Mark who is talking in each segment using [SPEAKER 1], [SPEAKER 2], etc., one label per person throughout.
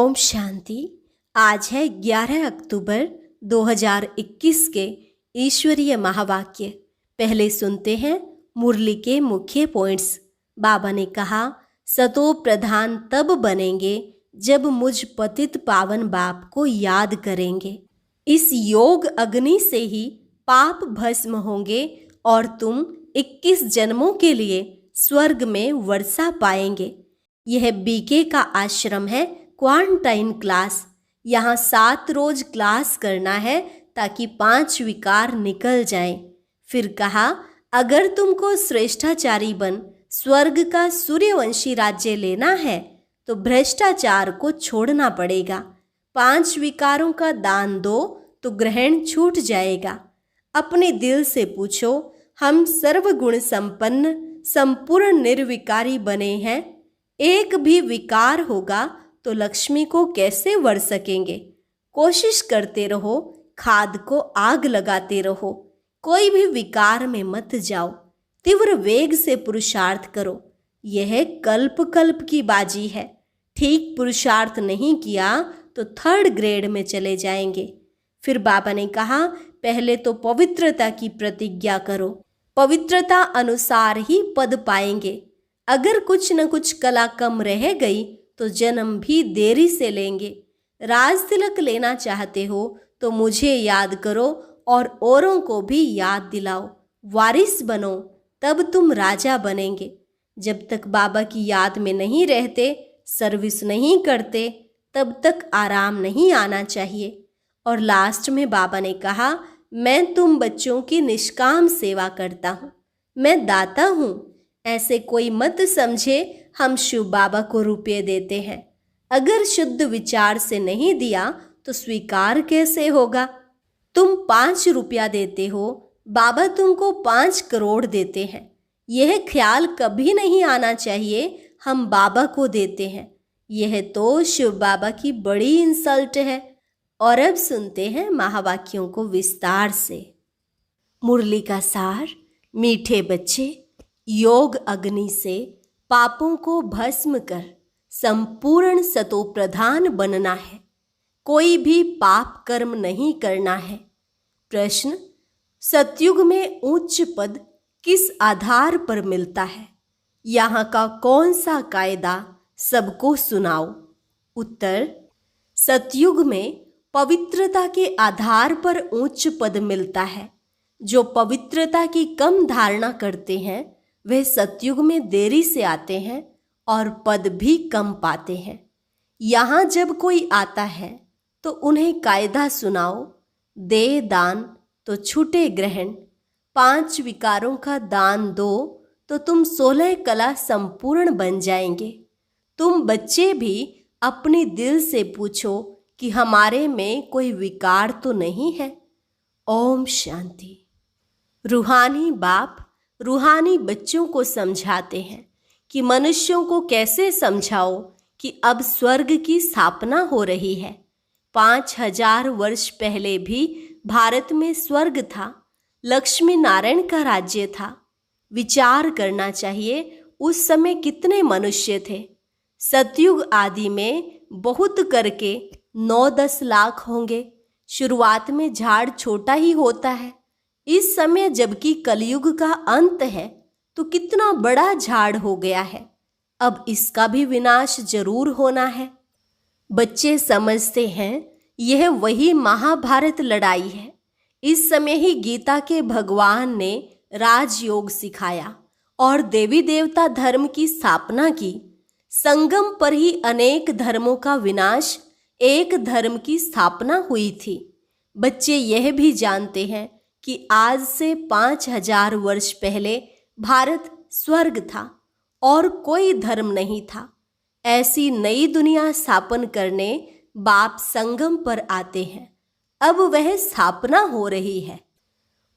[SPEAKER 1] ओम शांति। आज है 11 अक्टूबर 2021 के ईश्वरीय महावाक्य। पहले सुनते हैं मुरली के मुख्य पॉइंट्स। बाबा ने कहा, सतो प्रधान तब बनेंगे जब मुझ पतित पावन बाप को याद करेंगे। इस योग अग्नि से ही पाप भस्म होंगे और तुम 21 जन्मों के लिए स्वर्ग में वर्षा पाएंगे। यह बीके का आश्रम है, क्वारंटाइन क्लास। यहाँ 7 रोज क्लास करना है ताकि 5 विकार निकल जाएं। फिर कहा, अगर तुमको श्रेष्ठाचारी बन स्वर्ग का सूर्यवंशी राज्य लेना है तो भ्रष्टाचार को छोड़ना पड़ेगा। 5 विकारों का दान दो तो ग्रहण छूट जाएगा। अपने दिल से पूछो, हम सर्वगुण संपन्न संपूर्ण निर्विकारी बने हैं। एक भी विकार होगा तो लक्ष्मी को कैसे वर सकेंगे। कोशिश करते रहो, खाद को आग लगाते रहो। कोई भी विकार में मत जाओ, तीव्र वेग से पुरुषार्थ करो। यह कल्प कल्प की बाजी है। ठीक पुरुषार्थ नहीं किया तो 3rd ग्रेड में चले जाएंगे। फिर बाबा ने कहा, पहले तो पवित्रता की प्रतिज्ञा करो। पवित्रता अनुसार ही पद पाएंगे। अगर कुछ न कुछ कला कम रह गई तो जन्म भी देरी से लेंगे। राज तिलक लेना चाहते हो तो मुझे याद करो और औरों को भी याद दिलाओ। वारिस बनो, तब तुम राजा बनेंगे। जब तक बाबा की याद में नहीं रहते, सर्विस नहीं करते, तब तक आराम नहीं आना चाहिए। और लास्ट में बाबा ने कहा, मैं तुम बच्चों की निष्काम सेवा करता हूँ, मैं दाता हूँ। ऐसे कोई मत समझे हम शिव बाबा को रुपये देते हैं। अगर शुद्ध विचार से नहीं दिया तो स्वीकार कैसे होगा। तुम 5 रुपया देते हो, बाबा तुमको 5 करोड़ देते हैं। यह ख्याल कभी नहीं आना चाहिए हम बाबा को देते हैं। यह तो शिव बाबा की बड़ी इंसल्ट है। और अब सुनते हैं महावाक्यों को विस्तार से। मुरली का सार। मीठे बच्चे, योग अग्नि से पापों को भस्म कर संपूर्ण सतो प्रधान बनना है। कोई भी पाप कर्म नहीं करना है। प्रश्न, सतयुग में उच्च पद किस आधार पर मिलता है? यहाँ का कौन सा कायदा सबको सुनाओ। उत्तर, सतयुग में पवित्रता के आधार पर उच्च पद मिलता है। जो पवित्रता की कम धारणा करते हैं वे सतयुग में देरी से आते हैं और पद भी कम पाते हैं। यहाँ जब कोई आता है तो उन्हें कायदा सुनाओ। दे दान तो छूटे ग्रहण। 5 विकारों का दान दो तो तुम 16 कला संपूर्ण बन जाएंगे। तुम बच्चे भी अपने दिल से पूछो कि हमारे में कोई विकार तो नहीं है। ओम शांति। रूहानी बाप रूहानी बच्चों को समझाते हैं कि मनुष्यों को कैसे समझाओ कि अब स्वर्ग की स्थापना हो रही है। 5000 वर्ष पहले भी भारत में स्वर्ग था, लक्ष्मी नारायण का राज्य था। विचार करना चाहिए उस समय कितने मनुष्य थे। सतयुग आदि में बहुत करके 9-10 लाख होंगे। शुरुआत में झाड़ छोटा ही होता है। इस समय जबकि कलयुग का अंत है तो कितना बड़ा झाड़ हो गया है। अब इसका भी विनाश जरूर होना है। बच्चे समझते हैं यह वही महाभारत लड़ाई है। इस समय ही गीता के भगवान ने राजयोग सिखाया और देवी देवता धर्म की स्थापना की। संगम पर ही अनेक धर्मों का विनाश, एक धर्म की स्थापना हुई थी। बच्चे यह भी जानते हैं कि आज से 5000 वर्ष पहले भारत स्वर्ग था और कोई धर्म नहीं था। ऐसी नई दुनिया स्थापन करने बाप संगम पर आते हैं। अब वह स्थापना हो रही है।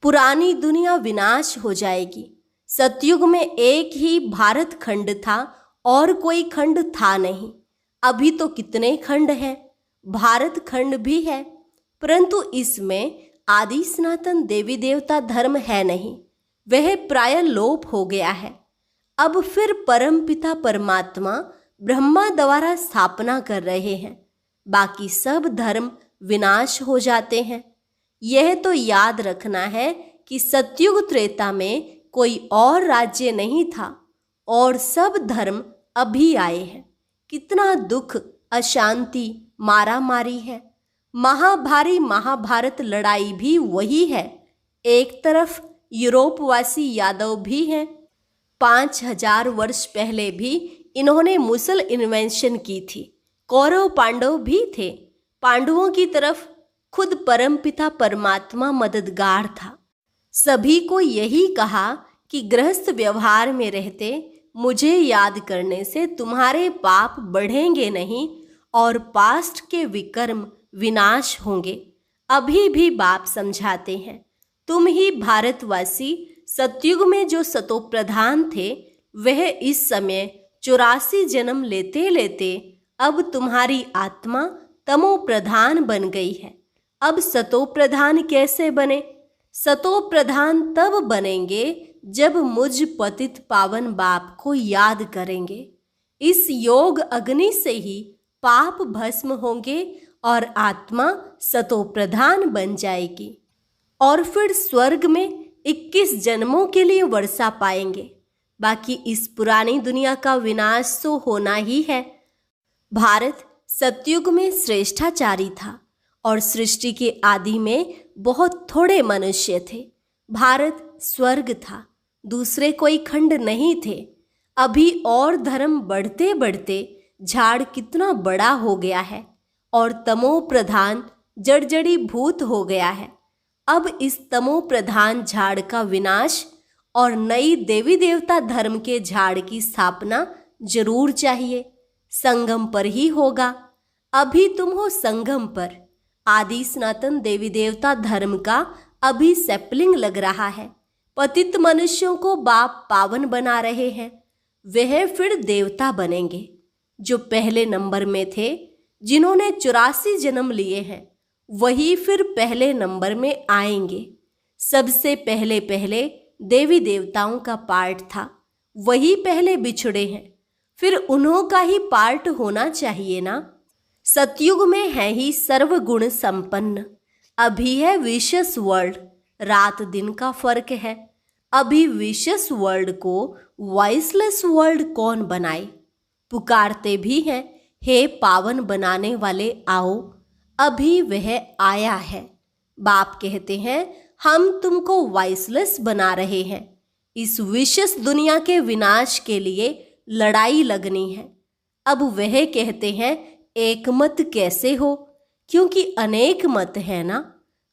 [SPEAKER 1] पुरानी दुनिया विनाश हो जाएगी। सतयुग में एक ही भारत खंड था और कोई खंड था नहीं। अभी तो कितने खंड हैं। भारत खंड भी है, परंतु इसमें आदि सनातन देवी देवता धर्म है नहीं। वह प्राय लोप हो गया है। अब फिर परमपिता परमात्मा ब्रह्मा द्वारा स्थापना कर रहे हैं। बाकी सब धर्म विनाश हो जाते हैं। यह तो याद रखना है कि सतयुग त्रेता में कोई और राज्य नहीं था और सब धर्म अभी आए हैं। कितना दुख, अशांति, मारामारी है। महाभारी महाभारत लड़ाई भी वही है। एक तरफ यूरोपवासी यादव भी हैं। 5000 वर्ष पहले भी इन्होंने मुसल इन्वेंशन की थी। कौरव पांडव भी थे। पांडवों की तरफ खुद परमपिता परमात्मा मददगार था। सभी को यही कहा कि गृहस्थ व्यवहार में रहते मुझे याद करने से तुम्हारे पाप बढ़ेंगे नहीं और पास्ट के विकर्म विनाश होंगे। अभी भी बाप समझाते हैं, तुम ही भारतवासी सतयुग में जो सतोप्रधान थे वह इस समय 84 जन्म लेते लेते अब तुम्हारी आत्मा तमो प्रधान बन गई है। अब सतो प्रधान कैसे बने? सतो प्रधान तब बनेंगे जब मुझ पतित पावन बाप को याद करेंगे। इस योग अग्नि से ही पाप भस्म होंगे और आत्मा सतो प्रधान बन जाएगी और फिर स्वर्ग में 21 जन्मों के लिए वर्षा पाएंगे। बाकी इस पुरानी दुनिया का विनाश तो होना ही है। भारत सतयुग में श्रेष्ठाचारी था और सृष्टि के आदि में बहुत थोड़े मनुष्य थे। भारत स्वर्ग था, दूसरे कोई खंड नहीं थे। अभी और धर्म बढ़ते बढ़ते झाड़ कितना बड़ा हो गया है और तमो प्रधान जड़जड़ी भूत हो गया है। अब इस तमो प्रधान झाड़ का विनाश और नई देवी देवता धर्म के झाड़ की स्थापना जरूर चाहिए। संगम पर ही होगा। अभी तुम हो संगम पर। आदि सनातन देवी देवता धर्म का अभी सैपलिंग लग रहा है। पतित मनुष्यों को बाप पावन बना रहे हैं। वह फिर देवता बनेंगे। जो पहले नंबर में थे, जिन्होंने 84 जन्म लिए हैं, वही फिर पहले नंबर में आएंगे। सबसे पहले पहले देवी देवताओं का पार्ट था, वही पहले बिछड़े हैं। फिर उन्हों का ही पार्ट होना चाहिए ना। सतयुग में है ही सर्वगुण संपन्न। अभी है विशेष वर्ल्ड, रात दिन का फर्क है। अभी विशेष वर्ल्ड को वॉइसलेस वर्ल्ड कौन बनाए? पुकारते भी हैं, हे पावन बनाने वाले आओ। अभी वह आया है। बाप कहते हैं, हम तुमको वॉइसलेस बना रहे हैं। इस विशेष दुनिया के विनाश के लिए लड़ाई लगनी है। अब वह कहते हैं, एक मत कैसे हो? क्योंकि अनेक मत है ना।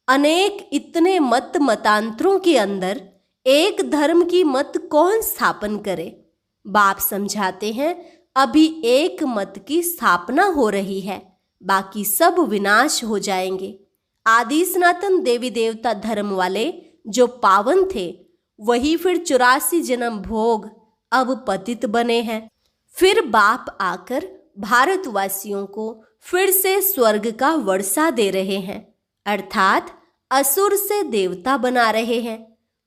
[SPEAKER 1] अनेक इतने मत मतांतरों के अंदर एक धर्म की मत कौन स्थापन करे? बाप समझाते हैं, अभी एक मत की स्थापना हो रही है, बाकी सब विनाश हो जाएंगे। आदि सनातन देवी देवता धर्म वाले जो पावन थे, वही फिर 84 जन्म भोग अब पतित बने हैं। फिर बाप आकर भारतवासियों को फिर से स्वर्ग का वर्षा दे रहे हैं, अर्थात असुर से देवता बना रहे हैं।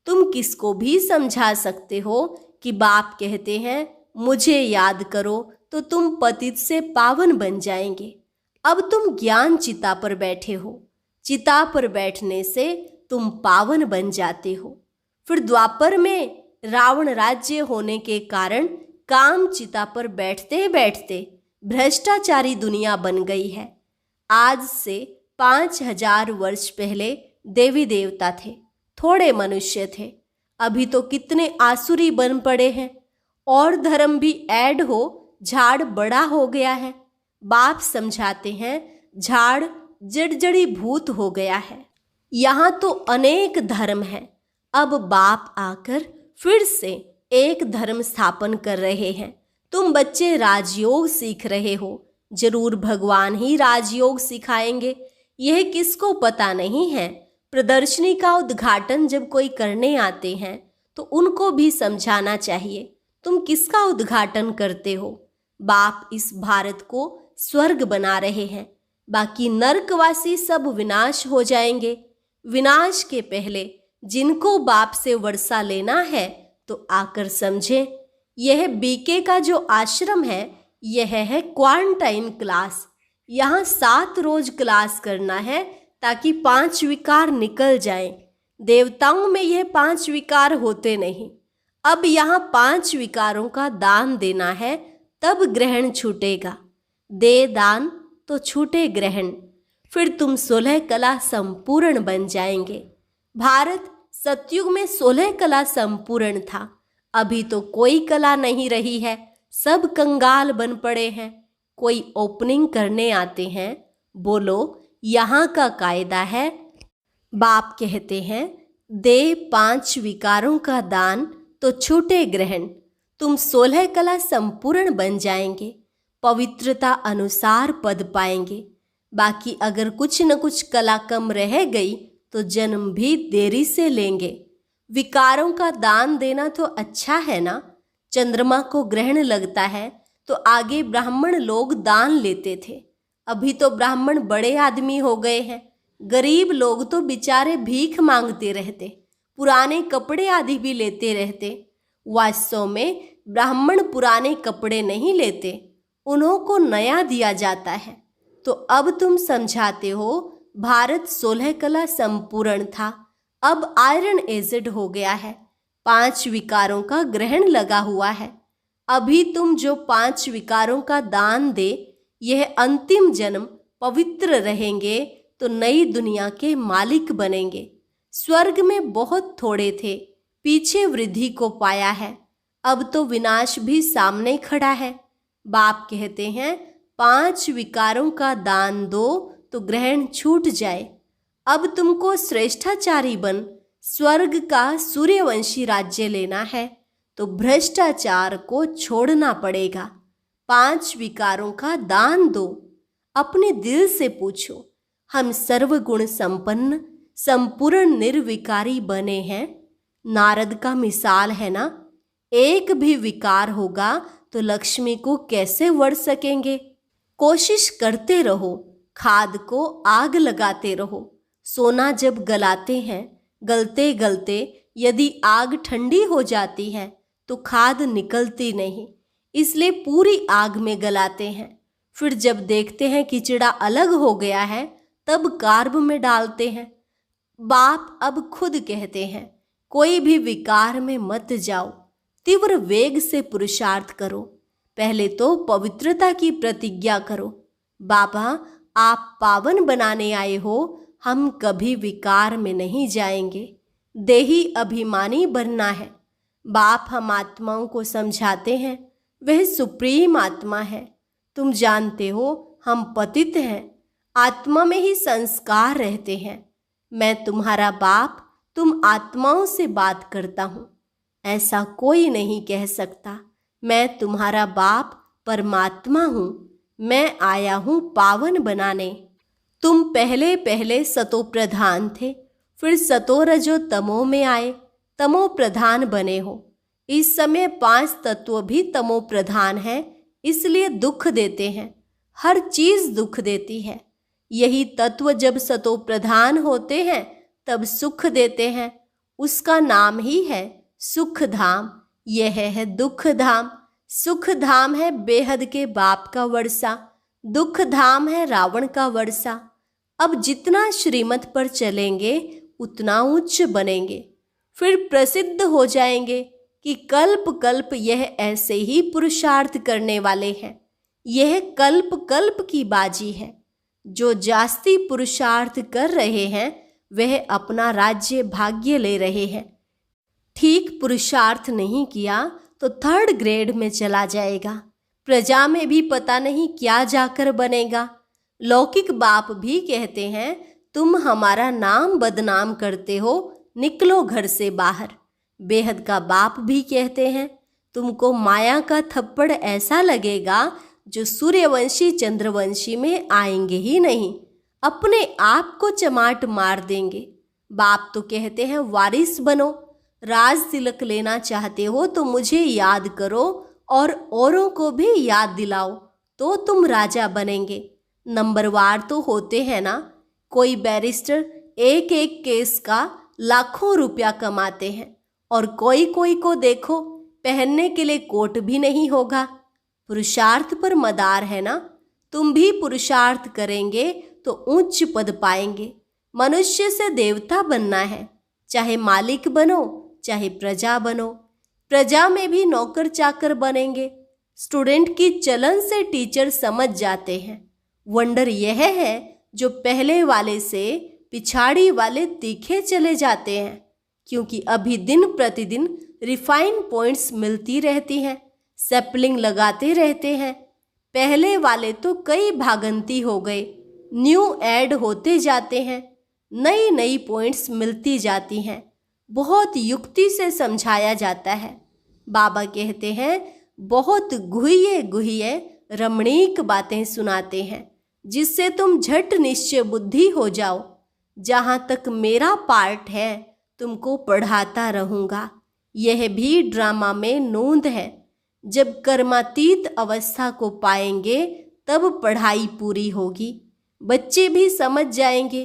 [SPEAKER 1] तुम किसको भी समझा सकते हो कि बाप कहते हैं, मुझे याद करो तो तुम पतित से पावन बन जाएंगे। अब तुम ज्ञान चिता पर बैठे हो। चिता पर बैठने से तुम पावन बन जाते हो। फिर द्वापर में रावण राज्य होने के कारण काम चिता पर बैठते बैठते भ्रष्टाचारी दुनिया बन गई है। आज से 5000 वर्ष पहले देवी देवता थे, थोड़े मनुष्य थे। अभी तो कितने आसुरी बन पड़े हैं और धर्म भी ऐड हो, झाड़ बड़ा हो गया है। बाप समझाते हैं, झाड़ जड़जड़ी भूत हो गया है। यहाँ तो अनेक धर्म है। अब बाप आकर फिर से एक धर्म स्थापन कर रहे हैं। तुम बच्चे राजयोग सीख रहे हो, जरूर भगवान ही राजयोग सिखाएंगे, यह किसको पता नहीं है। प्रदर्शनी का उद्घाटन जब कोई करने आते हैं तो उनको भी समझाना चाहिए, तुम किसका उद्घाटन करते हो। बाप इस भारत को स्वर्ग बना रहे हैं, बाकी नरकवासी सब विनाश हो जाएंगे। विनाश के पहले जिनको बाप से वर्षा लेना है तो आकर समझे। यह बीके का जो आश्रम है, यह है क्वारंटाइन क्लास। यहाँ 7 रोज क्लास करना है ताकि 5 विकार निकल जाएं। देवताओं में यह 5 विकार होते नहीं। अब यहाँ 5 विकारों का दान देना है, तब ग्रहण छूटेगा। दे दान तो छूटे ग्रहण। फिर तुम 16 कला संपूर्ण बन जाएंगे। भारत सतयुग में 16 कला संपूर्ण था। अभी तो कोई कला नहीं रही है, सब कंगाल बन पड़े हैं। कोई ओपनिंग करने आते हैं, बोलो यहाँ का कायदा है। बाप कहते हैं, दे 5 विकारों का दान तो छूटे ग्रहण। तुम 16 कला संपूर्ण बन जाएंगे, पवित्रता अनुसार पद पाएंगे। बाकी अगर कुछ न कुछ कला कम रह गई तो जन्म भी देरी से लेंगे। विकारों का दान देना तो अच्छा है ना। चंद्रमा को ग्रहण लगता है तो आगे ब्राह्मण लोग दान लेते थे। अभी तो ब्राह्मण बड़े आदमी हो गए हैं। गरीब लोग तो बेचारे भीख मांगते रहते, पुराने कपड़े आदि भी लेते रहते। वास्तव में ब्राह्मण पुराने कपड़े नहीं लेते, उन्हों को नया दिया जाता है। तो अब तुम समझाते हो भारत 16 कला संपूर्ण था, अब आयरन एजेड हो गया है। 5 विकारों का ग्रहण लगा हुआ है। अभी तुम जो 5 विकारों का दान दे, यह अंतिम जन्म पवित्र रहेंगे तो नई दुनिया के मालिक बनेंगे। स्वर्ग में बहुत थोड़े थे, पीछे वृद्धि को पाया है। अब तो विनाश भी सामने खड़ा है। बाप कहते हैं 5 विकारों का दान दो तो ग्रहण छूट जाए। अब तुमको श्रेष्ठाचारी बन स्वर्ग का सूर्यवंशी राज्य लेना है तो भ्रष्टाचार को छोड़ना पड़ेगा। 5 विकारों का दान दो। अपने दिल से पूछो, हम सर्वगुण संपन्न संपूर्ण निर्विकारी बने हैं। नारद का मिसाल है ना। एक भी विकार होगा तो लक्ष्मी को कैसे वड़ सकेंगे। कोशिश करते रहो, खाद को आग लगाते रहो। सोना जब गलाते हैं, गलते गलते यदि आग ठंडी हो जाती है तो खाद निकलती नहीं, इसलिए पूरी आग में गलाते हैं। फिर जब देखते हैं किचड़ा अलग हो गया है तब कार्ब में डालते हैं। बाप अब खुद कहते हैं, कोई भी विकार में मत जाओ, तीव्र वेग से पुरुषार्थ करो। पहले तो पवित्रता की प्रतिज्ञा करो। बाबा आप पावन बनाने आए हो, हम कभी विकार में नहीं जाएंगे। देही अभिमानी बनना है। बाप हम आत्माओं को समझाते हैं, वह सुप्रीम आत्मा है। तुम जानते हो हम पतित हैं, आत्मा में ही संस्कार रहते हैं। मैं तुम्हारा बाप, तुम आत्माओं से बात करता हूँ। ऐसा कोई नहीं कह सकता। मैं तुम्हारा बाप परमात्मा हूँ। मैं आया हूँ पावन बनाने। तुम पहले पहले सतो प्रधान थे, फिर सतो रजो तमो में आए, तमो प्रधान बने हो। इस समय 5 तत्व भी तमो प्रधान है, इसलिए दुख देते हैं। हर चीज दुख देती है। यही तत्व जब सतो प्रधान होते हैं तब सुख देते हैं। उसका नाम ही है सुख धाम। यह है दुख धाम। सुख धाम है बेहद के बाप का वर्षा, दुख धाम है रावण का वर्षा। अब जितना श्रीमत पर चलेंगे उतना उच्च बनेंगे। फिर प्रसिद्ध हो जाएंगे कि कल्प कल्प यह ऐसे ही पुरुषार्थ करने वाले हैं। यह कल्प कल्प की बाजी है। जो जास्ती पुरुषार्थ कर रहे हैं वह अपना राज्य भाग्य ले रहे हैं। ठीक पुरुषार्थ नहीं किया तो 3rd ग्रेड में चला जाएगा। प्रजा में भी पता नहीं क्या जाकर बनेगा। लौकिक बाप भी कहते हैं तुम हमारा नाम बदनाम करते हो, निकलो घर से बाहर। बेहद का बाप भी कहते हैं तुमको माया का थप्पड़ ऐसा लगेगा जो सूर्यवंशी चंद्रवंशी में आएंगे ही नहीं, अपने आप को चमाट मार देंगे। बाप तो कहते हैं वारिस बनो। राज तिलक लेना चाहते हो तो मुझे याद करो और औरों को भी याद दिलाओ तो तुम राजा बनेंगे। नंबरवार तो होते हैं ना। कोई बैरिस्टर एक एक केस का लाखों रुपया कमाते हैं और कोई कोई को देखो पहनने के लिए कोट भी नहीं होगा। पुरुषार्थ पर मदार है ना। तुम भी पुरुषार्थ करेंगे तो उच्च पद पाएंगे। मनुष्य से देवता बनना है, चाहे मालिक बनो चाहे प्रजा बनो। प्रजा में भी नौकर चाकर बनेंगे। स्टूडेंट की चलन से टीचर समझ जाते हैं। वंडर यह है जो पहले वाले से पिछाड़ी वाले तीखे चले जाते हैं, क्योंकि अभी दिन प्रतिदिन रिफाइन पॉइंट्स मिलती रहती हैं, सैपलिंग लगाते रहते हैं। पहले वाले तो कई भागंती हो गए, न्यू ऐड होते जाते हैं, नई नई पॉइंट्स मिलती जाती हैं। बहुत युक्ति से समझाया जाता है। बाबा कहते हैं बहुत गुह्य गुह्य रमणीक बातें सुनाते हैं, जिससे तुम झट निश्चय बुद्धि हो जाओ। जहाँ तक मेरा पार्ट है तुमको पढ़ाता रहूँगा। यह भी ड्रामा में नोंद है। जब कर्मातीत अवस्था को पाएंगे तब पढ़ाई पूरी होगी। बच्चे भी समझ जाएंगे।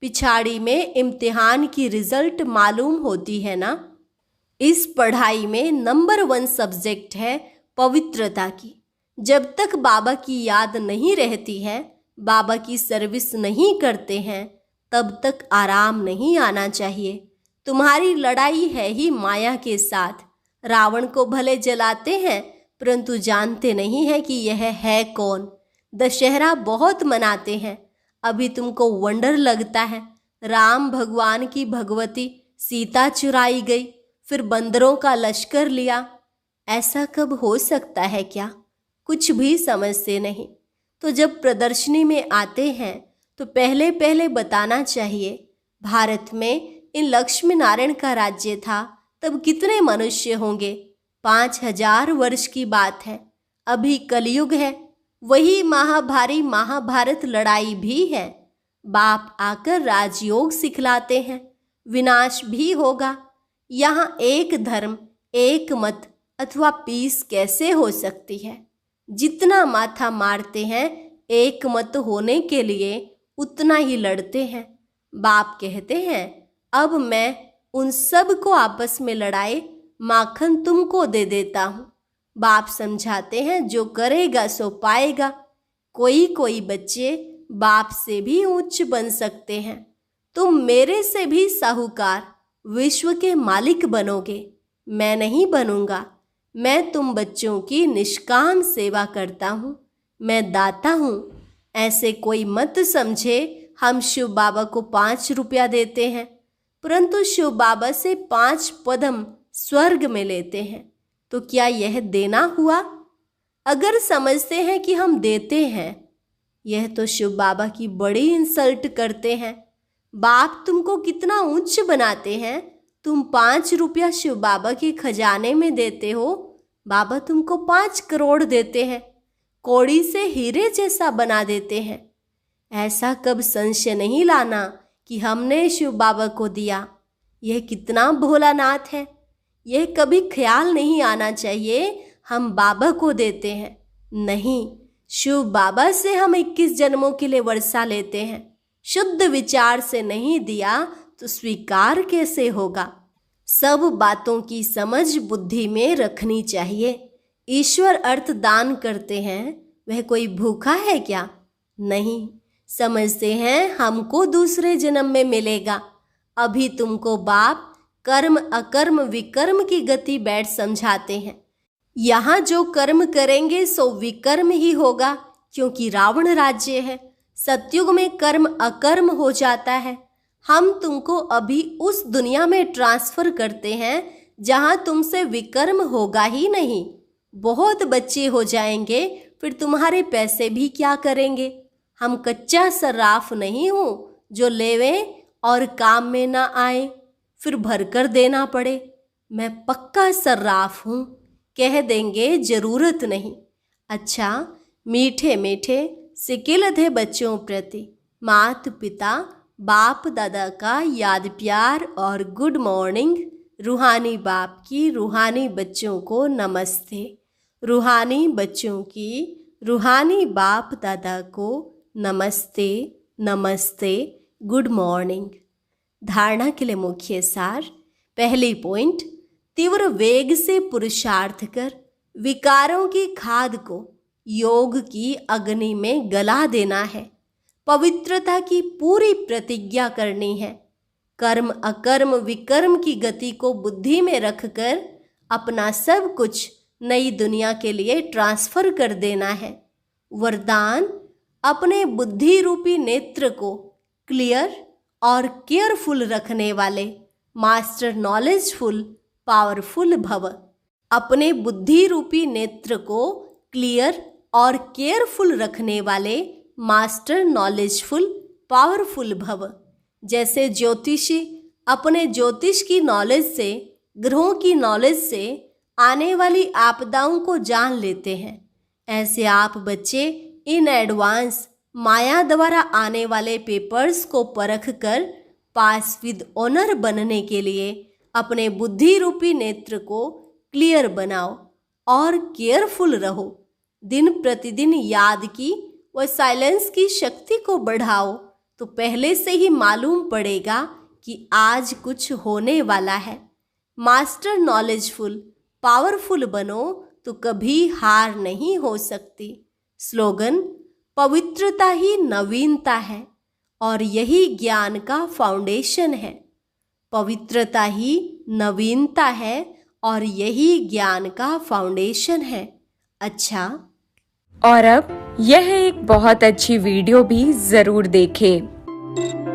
[SPEAKER 1] पिछाड़ी में इम्तिहान की रिजल्ट मालूम होती है ना। इस पढ़ाई में नंबर 1 सब्जेक्ट है पवित्रता की। जब तक बाबा की याद नहीं रहती है, बाबा की सर्विस नहीं करते हैं, तब तक आराम नहीं आना चाहिए। तुम्हारी लड़ाई है ही माया के साथ। रावण को भले जलाते हैं, परंतु जानते नहीं है कि यह है कौन। दशहरा बहुत मनाते हैं, अभी तुमको वंडर लगता है। राम भगवान की भगवती सीता चुराई गई, फिर बंदरों का लश्कर लिया। ऐसा कब हो सकता है क्या? कुछ भी समझते नहीं। तो जब प्रदर्शनी में आते हैं तो पहले पहले बताना चाहिए, भारत में इन लक्ष्मी नारायण का राज्य था तब कितने मनुष्य होंगे? 5000 वर्ष की बात है। अभी कलयुग है। वही महाभारी महाभारत लड़ाई भी है। बाप आकर राजयोग सिखलाते हैं। विनाश भी होगा। यहाँ एक धर्म, एक मत अथवा पीस कैसे हो सकती है? जितना माथा मारते हैं एक मत होने के लिए, उतना ही लड़ते हैं। बाप कहते हैं अब मैं उन सब को आपस में लड़ाए माखन तुमको दे देता हूँ। बाप समझाते हैं जो करेगा सो पाएगा। कोई कोई बच्चे बाप से भी उच्च बन सकते हैं। तुम मेरे से भी साहूकार, विश्व के मालिक बनोगे। मैं नहीं बनूंगा। मैं तुम बच्चों की निष्काम सेवा करता हूँ। मैं दाता हूँ। ऐसे कोई मत समझे हम शिव बाबा को 5 रुपया देते हैं, परंतु शिव बाबा से 5 पदम स्वर्ग में लेते हैं। तो क्या यह देना हुआ? अगर समझते हैं कि हम देते हैं, यह तो शिव बाबा की बड़ी इंसल्ट करते हैं। बाप तुमको कितना उच्च बनाते हैं। तुम 5 रुपया शिव बाबा के खजाने में देते हो, बाबा तुमको 5 करोड़ देते हैं, कौड़ी से हीरे जैसा बना देते हैं। ऐसा कब संशय नहीं लाना कि हमने शिव बाबा को दिया। यह कितना भोलानाथ है। यह कभी ख्याल नहीं आना चाहिए हम बाबा को देते हैं। नहीं, शिव बाबा से हम 21 जन्मों के लिए वर्षा लेते हैं। शुद्ध विचार से नहीं दिया तो स्वीकार कैसे होगा? सब बातों की समझ बुद्धि में रखनी चाहिए। ईश्वर अर्थ दान करते हैं, वह कोई भूखा है क्या? नहीं। समझते हैं हमको दूसरे जन्म में मिलेगा। अभी तुमको बाप कर्म अकर्म विकर्म की गति बैठ समझाते हैं। यहाँ जो कर्म करेंगे सो विकर्म ही होगा, क्योंकि रावण राज्य है। सतयुग में कर्म अकर्म हो जाता है। हम तुमको अभी उस दुनिया में ट्रांसफर करते हैं जहाँ तुमसे विकर्म होगा ही नहीं। बहुत बच्चे हो जाएंगे, फिर तुम्हारे पैसे भी क्या करेंगे? हम कच्चा सर्राफ नहीं हूँ जो लेवें और काम में ना आए, फिर भरकर देना पड़े। मैं पक्का सर्राफ हूँ, कह देंगे जरूरत नहीं। अच्छा, मीठे मीठे सिकिलधे बच्चों प्रति माता पिता बाप दादा का याद प्यार और गुड मॉर्निंग। रूहानी बाप की रूहानी बच्चों को नमस्ते। रूहानी बच्चों की रूहानी बाप दादा को नमस्ते नमस्ते, गुड मॉर्निंग। धारणा के लिए मुख्य सार। पहली पॉइंट, तीव्र वेग से पुरुषार्थ कर विकारों की खाद को योग की अग्नि में गला देना है। पवित्रता की पूरी प्रतिज्ञा करनी है। कर्म अकर्म विकर्म की गति को बुद्धि में रखकर अपना सब कुछ नई दुनिया के लिए ट्रांसफर कर देना है। वरदान, अपने बुद्धि रूपी नेत्र को क्लियर और केयरफुल रखने वाले मास्टर नॉलेजफुल पावरफुल भव। अपने बुद्धि रूपी नेत्र को क्लियर और केयरफुल रखने वाले मास्टर नॉलेजफुल पावरफुल भव। जैसे ज्योतिषी अपने ज्योतिष की नॉलेज से, ग्रहों की नॉलेज से आने वाली आपदाओं को जान लेते हैं, ऐसे आप बच्चे इन एडवांस माया द्वारा आने वाले पेपर्स को परख कर पास विद ऑनर बनने के लिए अपने बुद्धि रूपी नेत्र को क्लियर बनाओ और केयरफुल रहो। दिन प्रतिदिन याद की व साइलेंस की शक्ति को बढ़ाओ तो पहले से ही मालूम पड़ेगा कि आज कुछ होने वाला है। मास्टर नॉलेजफुल पावरफुल बनो तो कभी हार नहीं हो सकती। स्लोगन, पवित्रता ही नवीनता है और यही ज्ञान का फाउंडेशन है। पवित्रता ही नवीनता है और यही ज्ञान का फाउंडेशन है। अच्छा,
[SPEAKER 2] और अब यह एक बहुत अच्छी वीडियो भी जरूर देखें।